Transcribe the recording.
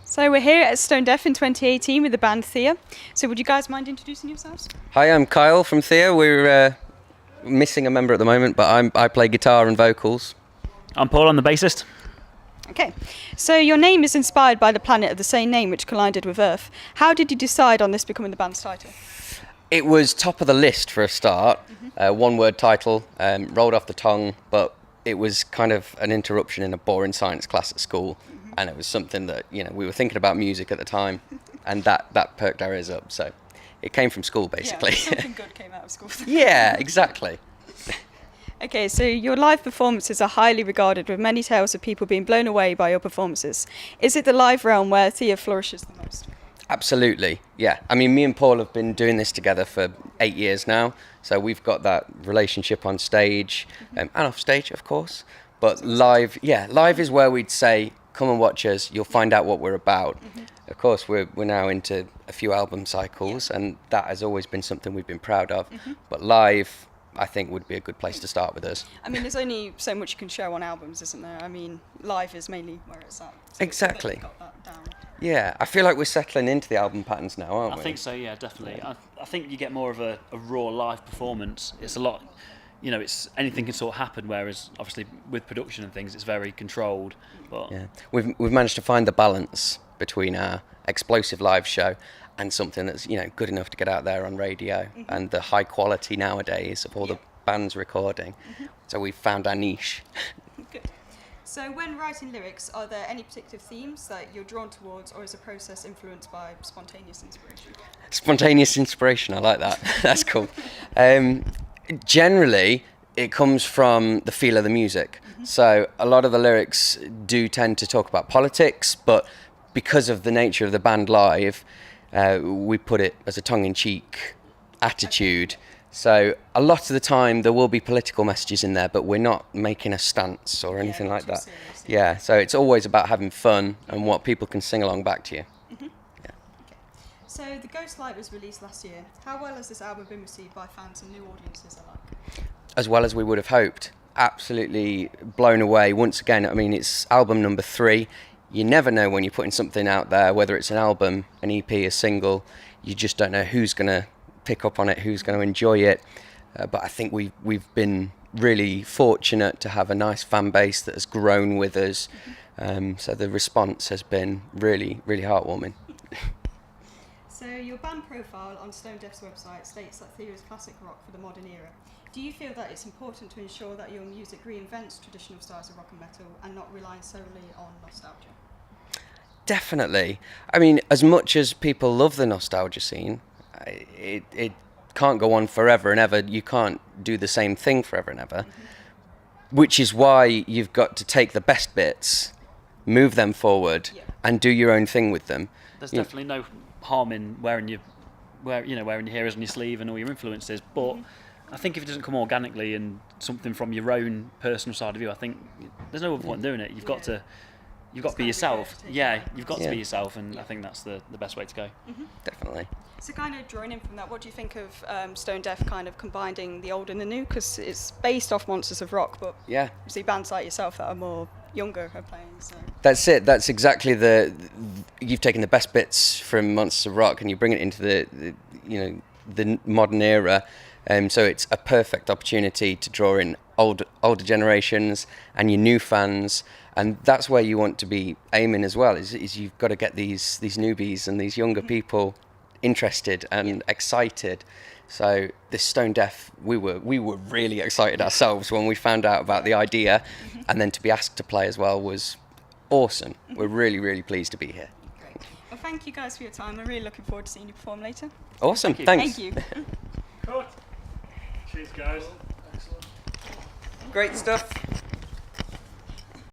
So we're here at Stonedeaf in 2018 with the band Theia. So would you guys mind introducing yourselves? Hi, I'm Kyle from Theia. We're missing a member at the moment, but I play guitar and vocals. I'm Paul, I'm the bassist. Okay, so your name is inspired by the planet of the same name which collided with Earth. How did you decide on this becoming the band's title? It was top of the list for a start, one-word title, rolled off the tongue, but it was kind of an interruption in a boring science class at school, and it was something that, we were thinking about music at the time, and that perked our ears up, so it came from school, basically. Yeah, something good came out of school. Yeah, exactly. Okay, so your live performances are highly regarded, with many tales of people being blown away by your performances. Is it the live realm where Theia flourishes the most? Absolutely, yeah. I mean, me and Paul have been doing this together for 8 years now, so we've got that relationship on stage, and off stage, of course. But live is where we'd say, come and watch us, you'll find out what we're about. Of course, we're now into a few album cycles, and that has always been something we've been proud of. But live, I think, would be a good place to start with us. I mean, there's only so much you can show on albums, isn't there? I mean, live is mainly where it's at. So Exactly. you've got that down. Yeah, I feel like we're settling into the album patterns now, aren't we? I think so, yeah, definitely. I think you get more of a raw live performance. It's a lot, it's anything can sort of happen, whereas obviously with production and things, it's very controlled. But Yeah, we've managed to find the balance between our explosive live show and something that's good enough to get out there on radio, and the high quality nowadays of all the bands recording. So we've found our niche. Good. So when writing lyrics, are there any particular themes that you're drawn towards, or is the process influenced by spontaneous inspiration? Spontaneous inspiration, I like that. That's cool. Generally, it comes from the feel of the music. So a lot of the lyrics do tend to talk about politics, but because of the nature of the band live, we put it as a tongue-in-cheek attitude. So a lot of the time there will be political messages in there, but we're not making a stance or anything like that. Serious, Yeah, so it's always about having fun and what people can sing along back to you. Okay. So the Ghost Light was released last year. How well has this album been received by fans and new audiences alike? As well as we would have hoped. Absolutely blown away. Once again, I mean, it's album number 3. You never know when you're putting something out there, whether it's an album, an EP, a single. You just don't know who's going to pick up on it, who's going to enjoy it. But I think we've been really fortunate to have a nice fan base that has grown with us. So the response has been really, really heartwarming. So your band profile on Stonedeaf's website states that Theia is classic rock for the modern era. Do you feel that it's important to ensure that your music reinvents traditional styles of rock and metal and not rely solely on nostalgia? Definitely. I mean, as much as people love the nostalgia scene, it can't go on forever and ever. You can't do the same thing forever and ever, which is why you've got to take the best bits, move them forward, and do your own thing with them. there's definitely no harm in wearing your heroes on your sleeve and all your influences, but I think if it doesn't come organically and something from your own personal side of you, I think there's no other point in doing it. You've got to be yourself. Yeah, you've got to be yourself, and I think that's the best way to go. Definitely. So kind of drawing in from that, what do you think of Stonedeaf kind of combining the old and the new? Because it's based off Monsters of Rock, but Yeah. you see bands like yourself that are more younger are playing. So. That's it. That's exactly you've taken the best bits from Monsters of Rock and you bring it into the modern era. So it's a perfect opportunity to draw in older generations and your new fans, and that's where you want to be aiming as well. Is you've got to get these newbies and these younger people interested and excited. So this Stonedeaf, we were really excited ourselves when we found out about the idea, and then to be asked to play as well was awesome. We're really, really pleased to be here. Great. Well, thank you guys for your time. I'm really looking forward to seeing you perform later. Awesome. Thank you. Thanks. Thank you. Good. Cheers, guys. Excellent. Great stuff.